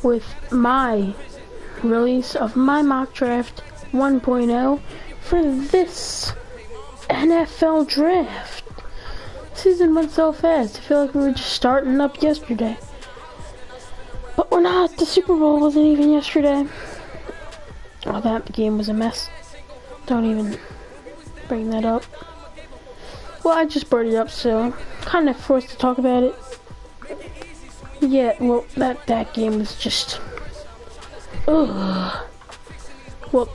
with my release of my mock draft 1.0 for this NFL draft. Season went so fast, I feel like we were just starting up yesterday. But we're not. The Super Bowl wasn't even yesterday. Oh, that game was a mess. Don't even bring that up. Well, I just brought it up, so I'm kind of forced to talk about it. Yeah, well, that game was just... Ugh. Well,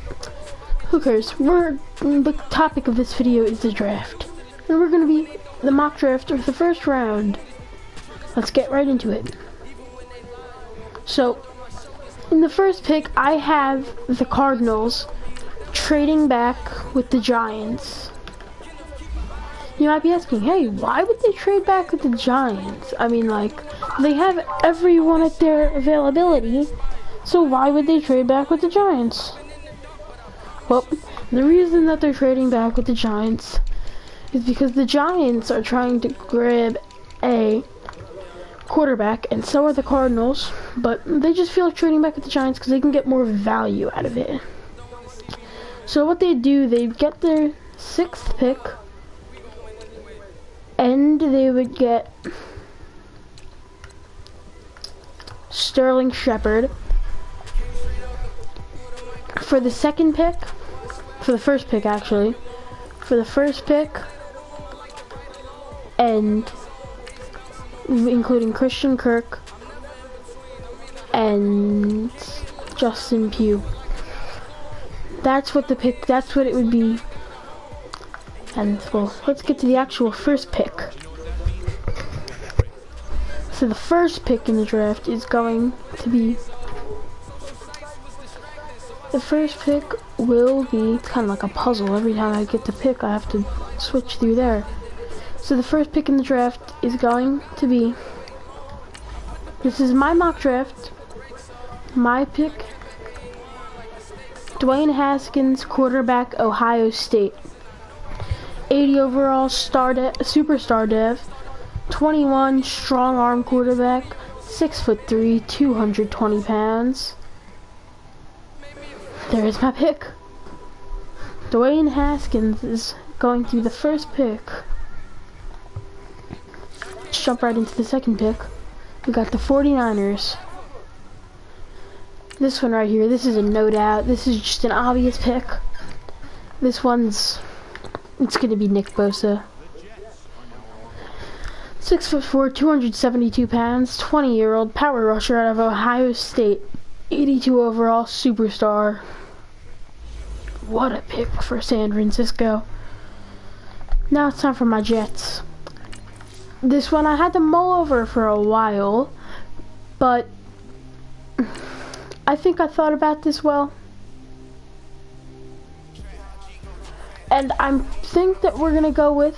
who cares? The topic of this video is the draft. And we're gonna be the mock draft of the first round. Let's get right into it. So, in the first pick, I have the Cardinals trading back with the Giants. You might be asking, hey, why would they trade back with the Giants? I mean, like, they have everyone at their availability, so why would they trade back with the Giants? Well, the reason that they're trading back with the Giants is because the Giants are trying to grab a quarterback, and so are the Cardinals, but they just feel like trading back with the Giants because they can get more value out of it. So what they do, they get their 6th pick, and they would get Sterling Shepard. For the second pick, for the first pick actually, for the first pick, and including Christian Kirk and Justin Pugh. That's what it would be. And, well, let's get to the actual first pick. So the first pick in the draft is going to be... The first pick will be... It's kind of like a puzzle. Every time I get to pick, I have to switch through there. So the first pick in the draft is going to be... This is my mock draft. My pick. Dwayne Haskins, quarterback, Ohio State. 80 overall superstar dev, 21 strong arm quarterback, 6'3", 220 pounds. There is my pick. Dwayne Haskins is going to be the first pick. Let's jump right into the second pick. We got the 49ers. This one right here, this is a no doubt. This is just an obvious pick. This one's... It's gonna be Nick Bosa. 6'4", 272 pounds, 20-year-old power rusher out of Ohio State. 82 overall superstar. What a pick for San Francisco. Now it's time for my Jets. This one I had to mull over for a while, but I think I thought about this well. And I think that we're gonna go with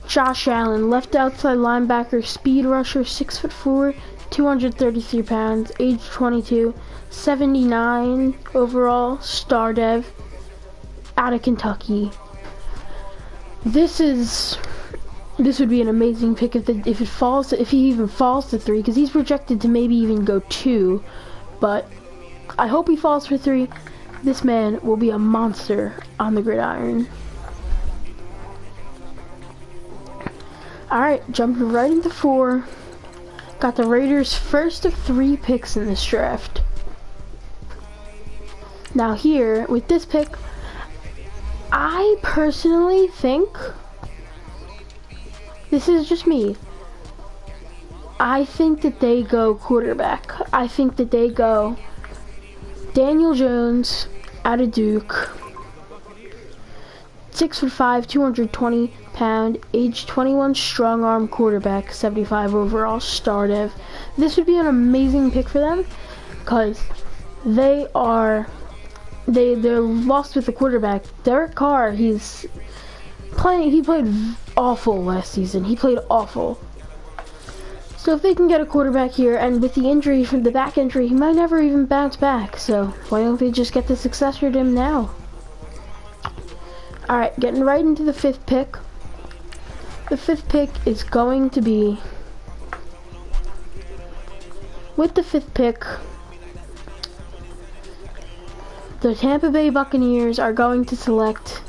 Josh Allen, left outside linebacker, speed rusher, 6'4", 233 pounds, age 22, 79 overall, star dev, out of Kentucky. This would be an amazing pick if he even falls to 3, because he's projected to maybe even go 2, but I hope he falls for 3. This man will be a monster on the gridiron. Alright, jumping right into 4. Got the Raiders' first of 3 picks in this draft. Now here, with this pick, I personally think, this is just me, I think that they go quarterback. I think that they go Daniel Jones out of Duke, 6'5", 220 pound, age 21, strong arm quarterback, 75 overall, star dev. This would be an amazing pick for them because they're lost with the quarterback. Derek Carr, he played awful last season. He played awful. So if they can get a quarterback here, and with the injury, from the back injury, he might never even bounce back. So why don't they just get the successor to him now? Alright, getting right into the 5th pick. The 5th pick is going to be with the 5th pick, the Tampa Bay Buccaneers are going to select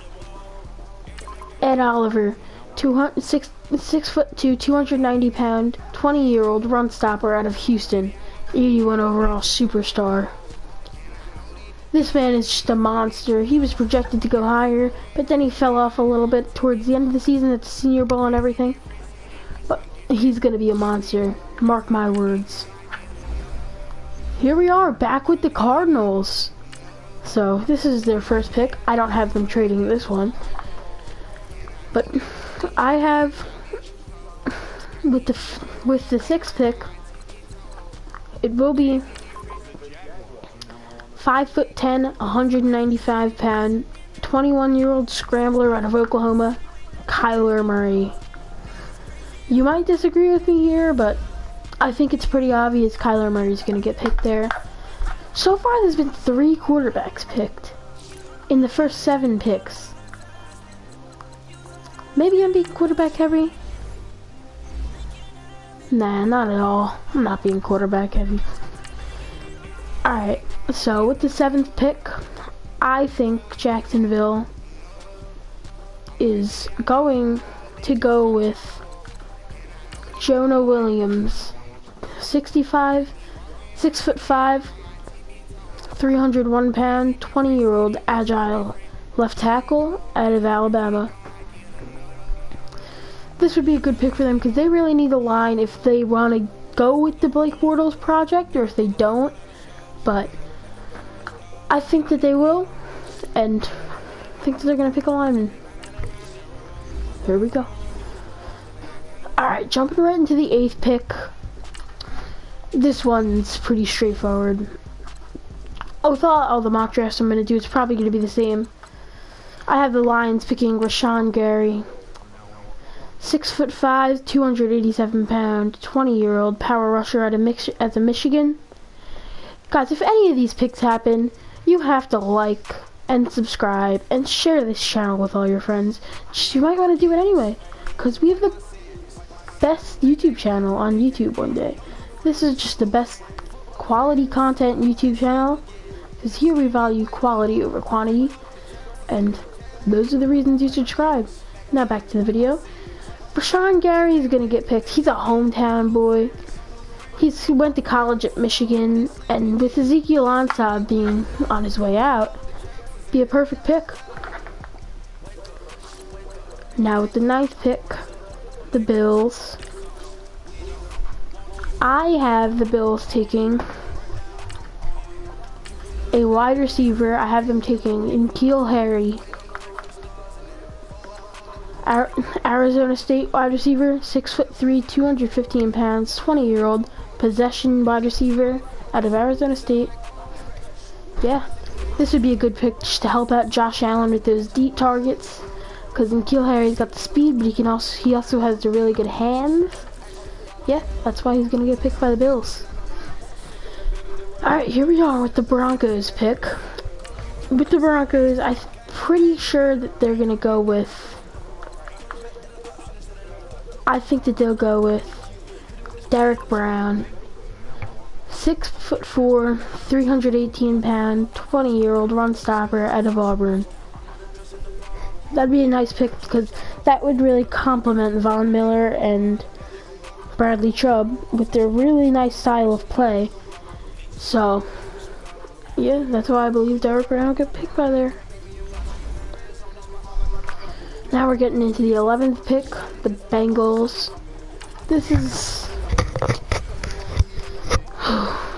Ed Oliver, 6'2", 290-pound, 20-year-old run stopper out of Houston, 81 overall superstar. This man is just a monster. He was projected to go higher, but then he fell off a little bit towards the end of the season at the Senior Bowl and everything. But he's going to be a monster. Mark my words. Here we are, back with the Cardinals. So, this is their first pick. I don't have them trading this one. But I have, with the 6th pick, it will be 5'10", 195-pound, 21-year-old scrambler out of Oklahoma, Kyler Murray. You might disagree with me here, but I think it's pretty obvious Kyler Murray's going to get picked there. So far, there's been 3 quarterbacks picked in the first 7 picks. Maybe I'm being quarterback heavy? Nah, not at all. I'm not being quarterback heavy. Alright, so with the 7th pick, I think Jacksonville is going to go with Jonah Williams, 6'5", 301 pound, 20-year-old agile left tackle out of Alabama. This would be a good pick for them because they really need a line if they want to go with the Blake Bortles project or if they don't. But I think that they will, and I think that they're going to pick a lineman. Here we go. Alright, jumping right into the 8th pick. This one's pretty straightforward. With all the mock drafts I'm going to do, it's probably going to be the same. I have the Lions picking Rashawn Gary. 6'5", 287 pound, 20-year-old power rusher out of Michigan. Guys, if any of these picks happen, you have to like and subscribe and share this channel with all your friends. You might want to do it anyway, because we have the best YouTube channel on YouTube one day. This is just the best quality content YouTube channel, because here we value quality over quantity, and those are the reasons you subscribe. Now back to the video. Rashawn Gary is going to get picked. He's a hometown boy. He went to college at Michigan, and with Ezekiel Ansah being on his way out, be a perfect pick. Now with the 9th pick, the Bills. I have the Bills taking a wide receiver. I have them taking N'Keal Harry, Arizona State wide receiver, 6'3", 215 pounds, 20-year-old possession wide receiver out of Arizona State. Yeah, this would be a good pick just to help out Josh Allen with those deep targets, because N'Keal Harry's got the speed, but he also has the really good hands. Yeah, that's why he's gonna get picked by the Bills. Alright, here we are with the Broncos pick. With the Broncos, I'm pretty sure that they're gonna go with, I think that they'll go with Derek Brown, 6'4", 318 pound, 20-year-old run stopper out of Auburn. That'd be a nice pick because that would really complement Von Miller and Bradley Chubb with their really nice style of play. So, yeah, that's why I believe Derek Brown will get picked by there. Now we're getting into the 11th pick, the Bengals. This is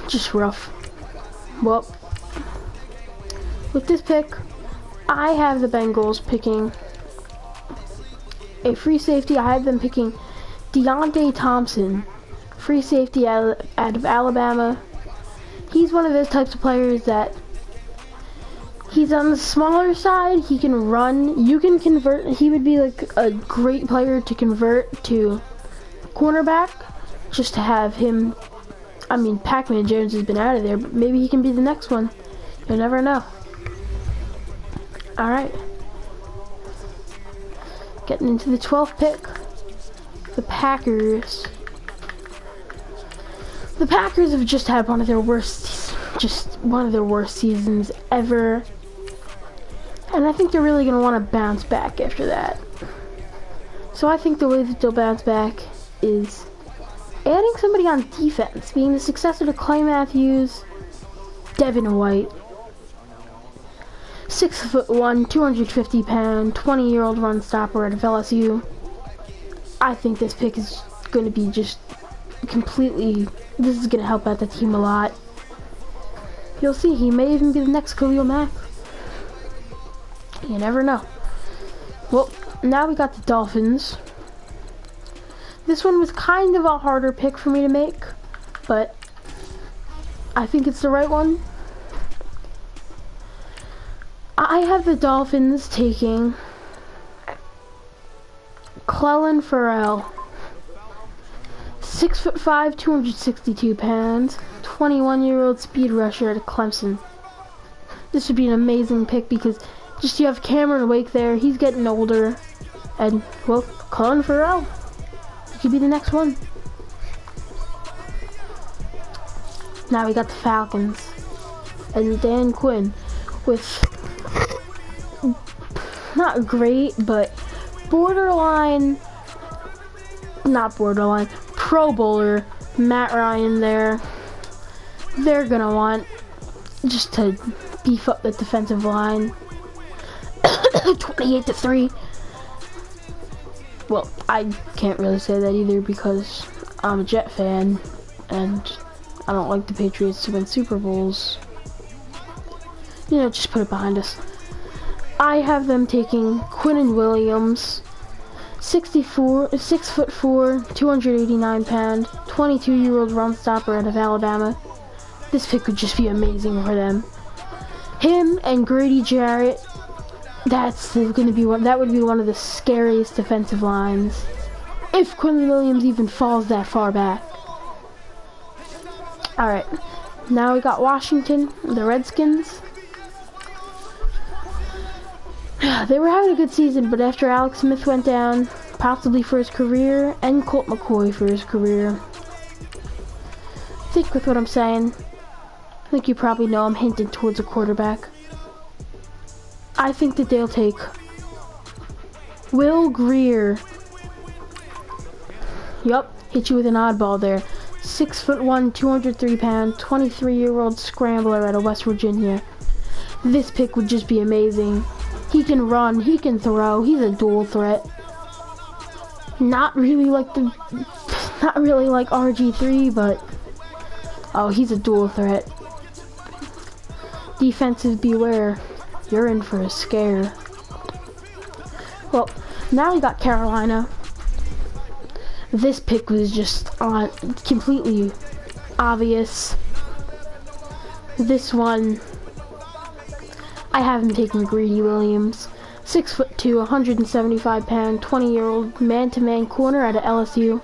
just rough. Well, with this pick, I have the Bengals picking a free safety. I have them picking Deontay Thompson, free safety out of Alabama. He's one of those types of players that he's on the smaller side. He can run. You can convert. He would be like a great player to convert to cornerback, just to have him. I mean, Pac-Man Jones has been out of there, but maybe he can be the next one. You'll never know. Alright. Getting into the 12th pick. The Packers. The Packers have just had one of their worst seasons ever. And I think they're really going to want to bounce back after that. So I think the way that they'll bounce back is adding somebody on defense, being the successor to Clay Matthews, Devin White. 6'1", 250-pound, 20-year-old run stopper out of LSU. I think this pick is going to be just completely, this is going to help out the team a lot. You'll see, he may even be the next Khalil Mack. You never know. Well, now we got the Dolphins. This one was kind of a harder pick for me to make, but I think it's the right one. I have the Dolphins taking Clelin Ferrell. 6'5", 262 pounds, 21-year-old speed rusher at Clemson. This would be an amazing pick because just you have Cameron Wake there, he's getting older, and well, Clelin Ferrell, he could be the next one. Now we got the Falcons and Dan Quinn with not great, but Pro Bowler Matt Ryan there. They're gonna want just to beef up the defensive line. 28-3. Well, I can't really say that either because I'm a Jet fan and I don't like the Patriots to win Super Bowls. You know, just put it behind us. I have them taking Quinnen Williams, 6'4", 289-pound, 22-year-old run stopper out of Alabama. This pick would just be amazing for them. Him and Grady Jarrett, that would be one of the scariest defensive lines. If Quinnen Williams even falls that far back. Alright, now we got Washington, the Redskins. They were having a good season, but after Alex Smith went down, possibly for his career, and Colt McCoy for his career. Think with what I'm saying. I think you probably know I'm hinting towards a quarterback. I think that they'll take Will Grier. Yup, hit you with an oddball there. 6'1", 203-pound, 23-year-old scrambler out of West Virginia. This pick would just be amazing. He can run, he can throw, he's a dual threat. Not really like RG3, but oh, he's a dual threat. Defensive beware, you're in for a scare. Well, now we got Carolina. This pick was just completely obvious. This one, I have him taking Greedy Williams. 6'2", 175-pound, 20-year-old man-to-man corner out of LSU.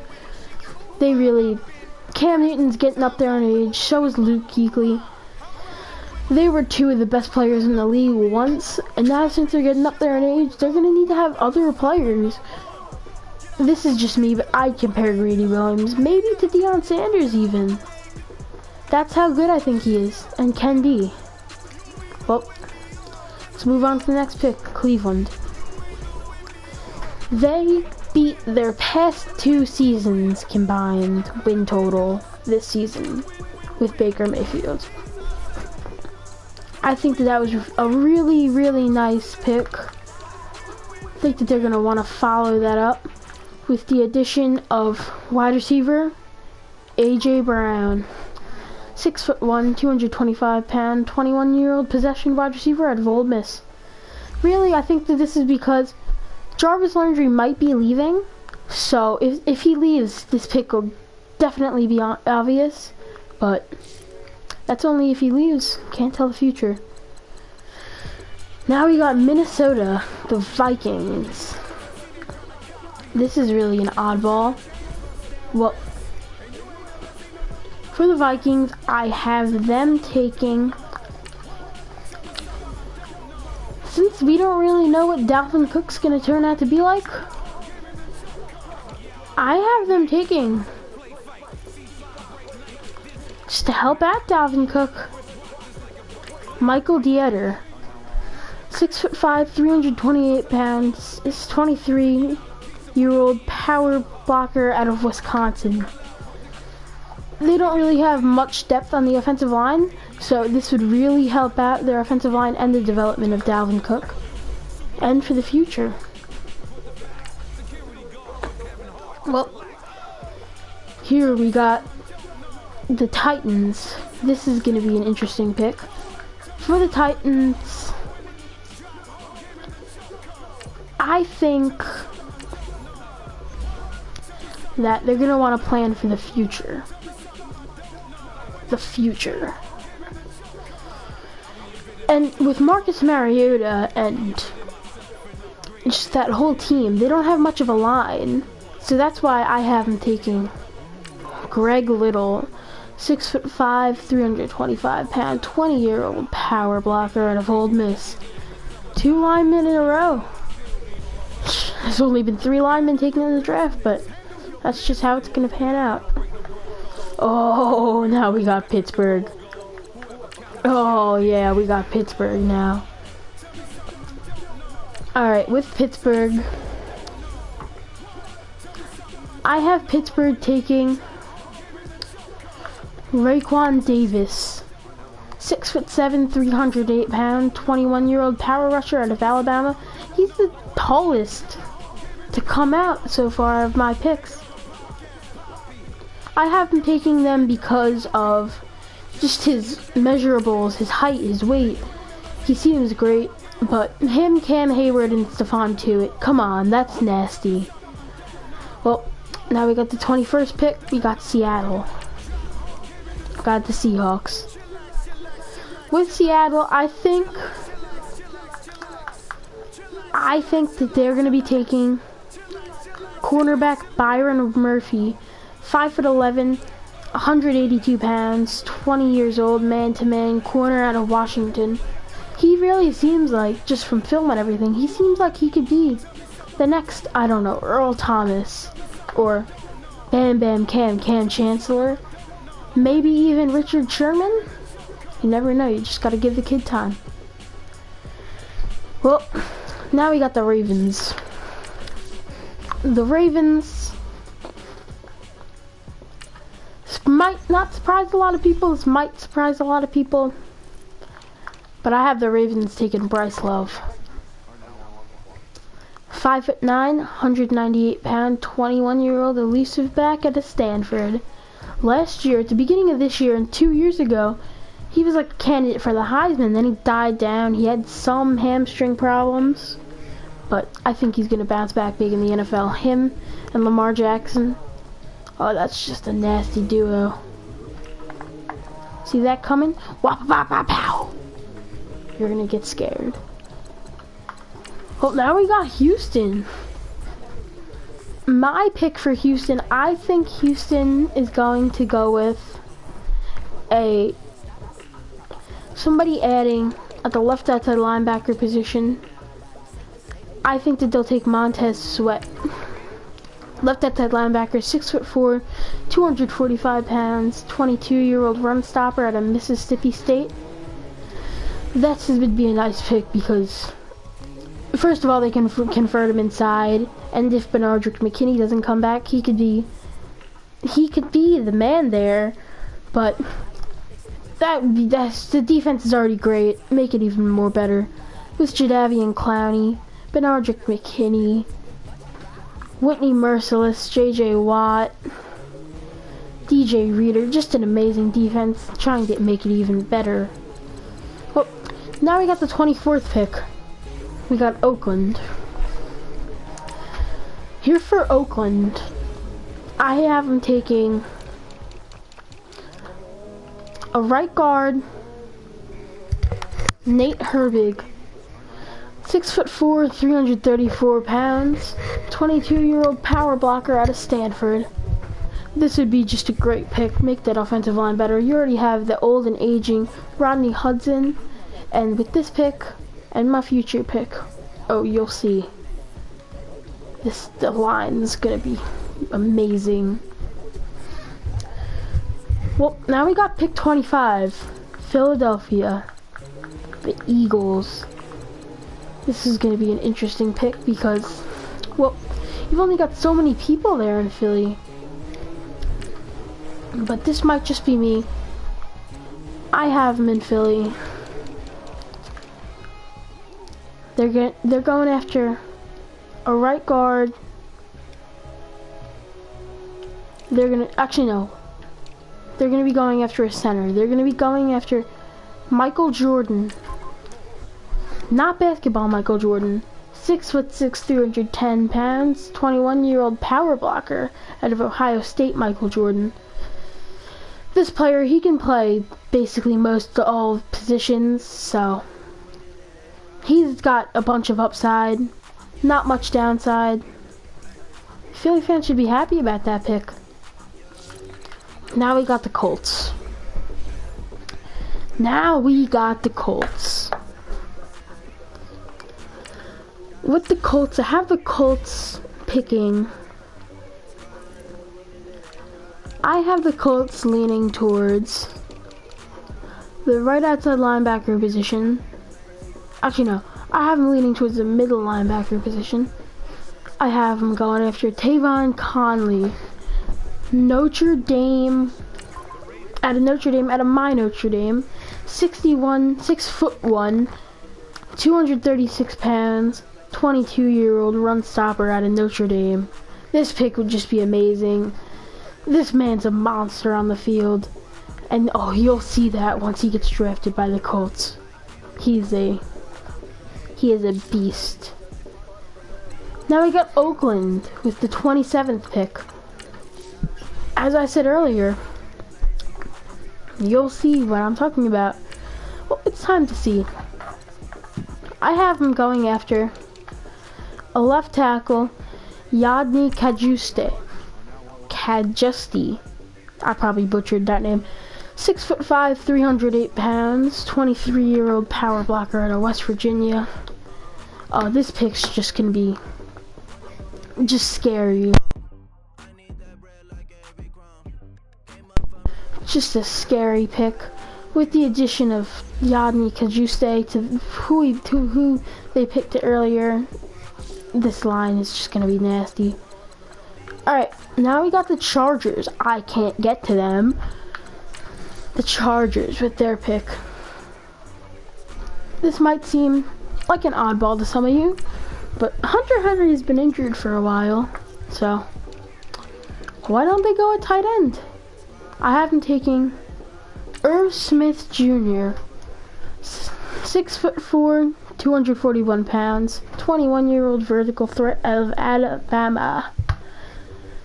Cam Newton's getting up there in age, so is Luke Kuechly. They were two of the best players in the league once, and now since they're getting up there in age, they're going to need to have other players. This is just me, but I'd compare Greedy Williams, maybe to Deion Sanders even. That's how good I think he is, and can be. Well, let's move on to the next pick, Cleveland. They beat their past 2 seasons combined win total this season with Baker Mayfield. I think that was a really, really nice pick. I think that they're going to want to follow that up with the addition of wide receiver A.J. Brown. 6'1", 225-pound, 21-year-old possession wide receiver out of Ole Miss. Really, I think that this is because Jarvis Landry might be leaving, so if he leaves, this pick will definitely be obvious, but that's only if he leaves. Can't tell the future. Now we got Minnesota, the Vikings. This is really an oddball. Well, for the Vikings, I have them taking, since we don't really know what Dalvin Cook's going to turn out to be like, I have them taking just to help out Dalvin Cook. Michael Dieter, 6'5", 328 pounds, is 23-year-old power blocker out of Wisconsin. They don't really have much depth on the offensive line, so this would really help out their offensive line and the development of Dalvin Cook, and for the future. Well, here we got the Titans. This is going to be an interesting pick. For the Titans, I think that they're going to want to plan for the future. The future. And with Marcus Mariota and just that whole team, they don't have much of a line. So that's why I have him taking Greg Little, 6'5", 325 pound, 20-year-old power blocker out of Ole Miss. 2 linemen in a row. There's only been 3 linemen taken in the draft, but that's just how it's gonna pan out. Oh, now we got Pittsburgh. Oh yeah, we got Pittsburgh now. Alright, with Pittsburgh, I have Pittsburgh taking Raekwon Davis, 6'7", 308 pound, 21-year-old power rusher out of Alabama. He's the tallest to come out so far of my picks. I have been taking them because of just his measurables, his height, his weight. He seems great, but him, Cam Hayward, and Stephon Tuitt, come on, that's nasty. Well, now we got the 21st pick. We got Seattle. Got the Seahawks. With Seattle, I think that they're going to be taking cornerback Byron Murphy, 5'11", 182 pounds, 20 years old, man-to-man corner out of Washington. He really seems like, just from film and everything, he seems like he could be the next, I don't know, Earl Thomas, or Bam Bam Cam Chancellor, maybe even Richard Sherman. You never know, you just gotta give the kid time. Well, now we got the Ravens. The Ravens, this might not surprise a lot of people, this might surprise a lot of people, but I have the Ravens taking Bryce Love. 5'9", 198 pound, 21-year-old elusive back out of Stanford. Last year, at the beginning of this year and 2 years ago, he was like a candidate for the Heisman. Then he died down. He had some hamstring problems, but I think he's going to bounce back big in the NFL. Him and Lamar Jackson. Oh, that's just a nasty duo. See that coming? Wop, wop, wop, pow. You're going to get scared. Well, now we got Houston. My pick for Houston, I think Houston is going to go with somebody adding at the left outside linebacker position. I think that they'll take Montez Sweat. Left outside linebacker, 6'4", 245 pounds, 22-year-old run stopper out of Mississippi State. That would be a nice pick because, first of all, they can convert him inside, and if Benardrick McKinney doesn't come back, he could be the man there. But the defense is already great. Make it even more better with Jadeveon Clowney, Benardrick McKinney, Whitney Merciless, J.J. Watt, DJ Reader. Just an amazing defense. Trying to make it even better. Well, now we got the 24th pick. We got Oakland. Here for Oakland, I have them taking a right guard, Nate Herbig, 6'4", 334 pounds, 22-year-old power blocker out of Stanford. This would be just a great pick. Make that offensive line better. You already have the old and aging Rodney Hudson, and with this pick and my future pick, oh, you'll see. The line is gonna be amazing. Well, now we got pick 25, Philadelphia, the Eagles. This is going to be an interesting pick because, well, you've only got so many people there in Philly. But this might just be me. I have them in Philly. They're going after a right guard. Actually no. They're gonna be going after a center. They're gonna be going after Michael Jordan. Not basketball Michael Jordan. 6'6", 310 pounds, 21-year-old power blocker out of Ohio State Michael Jordan. This player, he can play basically most all positions, so he's got a bunch of upside, not much downside. Philly fans should be happy about that pick. Now we got the Colts. With the Colts, I have the Colts picking. I have the Colts leaning towards the right outside linebacker position. Actually, no. I have them leaning towards the middle linebacker position. I have them going after Tavon Conley. Notre Dame, out of my Notre Dame. 6'1", 236 pounds, 22-year-old run stopper out of Notre Dame. This pick would just be amazing. This man's a monster on the field. And oh, you'll see that once he gets drafted by the Colts. He is a beast. Now we got Oakland with the 27th pick. As I said earlier, you'll see what I'm talking about. Well, it's time to see. I have him going after a left tackle, Yadni Kajusti. I probably butchered that name. 6'5", 308 pounds, 23-year-old power blocker out of West Virginia. This pick's just gonna be just scary. Just a scary pick. With the addition of Yadni Kajuste to who they picked earlier, this line is just gonna be nasty. Alright, now we got the Chargers. I can't get to them. The Chargers with their pick. This might seem like an oddball to some of you, but Hunter Henry has been injured for a while, so why don't they go at tight end? I have him taking Irv Smith Jr. 6'4", 241 pounds, 21-year-old vertical threat out of Alabama.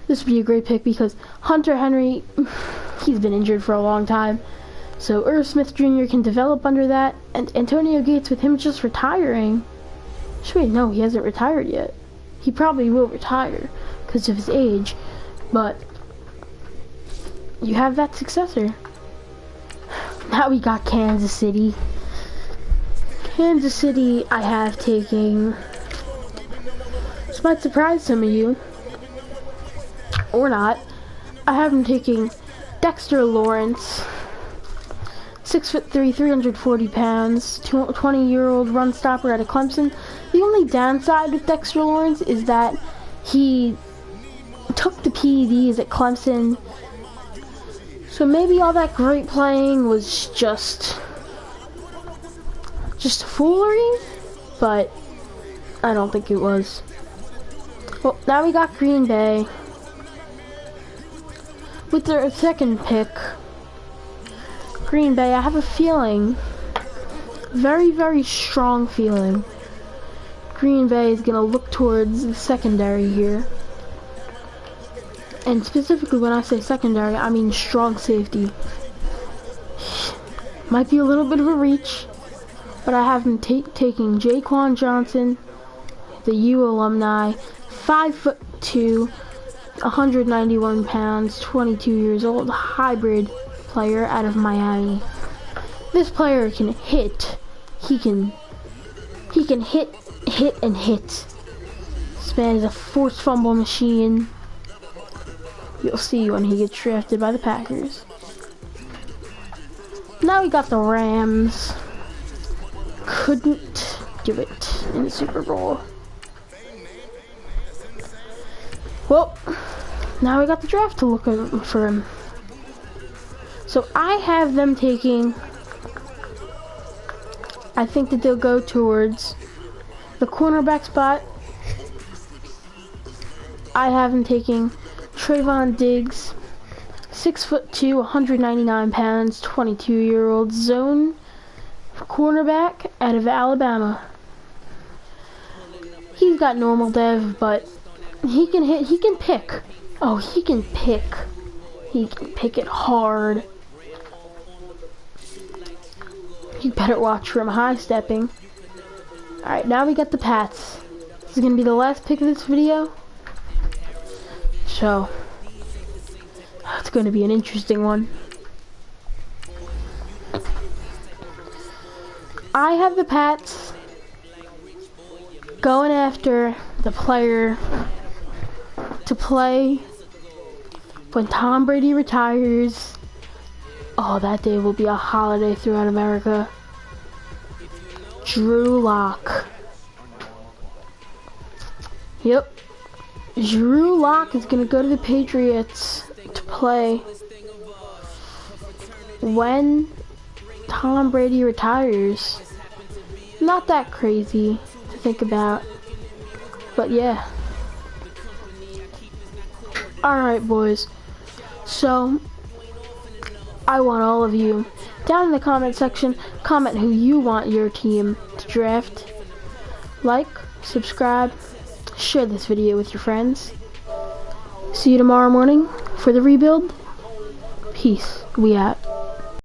This would be a great pick because Hunter Henry, he's been injured for a long time. So Irv Smith Jr. can develop under that, and Antonio Gates with him just retiring. Wait, no, he hasn't retired yet. He probably will retire because of his age, but you have that successor. Now we got Kansas City. Kansas City, I have taking, this might surprise some of you, or not, I have him taking Dexter Lawrence, 6'3", 340 pounds, 20-year-old run stopper out of Clemson. The only downside with Dexter Lawrence is that he took the PEDs at Clemson, so maybe all that great playing was just foolery, but I don't think it was. Well, now we got Green Bay with their second pick. Green Bay, I have a feeling, very, very strong feeling, Green Bay is going to look towards the secondary here. And specifically when I say secondary, I mean strong safety. Might be a little bit of a reach, but I have him taking Jaquan Johnson, the U alumni, 5'2", 191 pounds, 22 years old, hybrid player out of Miami. This player can hit. He can hit, and hit. This man is a forced fumble machine. You'll see when he gets drafted by the Packers. Now we got the Rams. Couldn't do it in the Super Bowl. Well, now we got the draft to look for him. So I have them taking, I think that they'll go towards the cornerback spot. I have them taking Trayvon Diggs, 6'2", 199 pounds, 22-year-old zone cornerback out of Alabama. He's got normal dev, but he can hit, he can pick. Oh, he can pick. He can pick it hard. You better watch for him high stepping. Alright, now we got the Pats. This is gonna be the last pick of this video. So it's gonna be an interesting one. I have the Pats going after the player to play when Tom Brady retires. Oh, that day will be a holiday throughout America. Drew Lock. Yep. Drew Lock is gonna go to the Patriots to play when Tom Brady retires. Not that crazy to think about, but yeah. Alright, boys. So I want all of you down in the comment section, comment who you want your team to draft. Like, subscribe, share this video with your friends. See you tomorrow morning for the rebuild. Peace. We out.